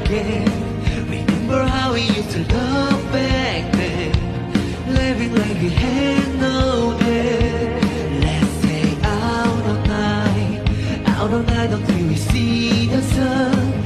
again. Remember how we used to love back then, living like we had no end. Let's stay out all night until we see the sun.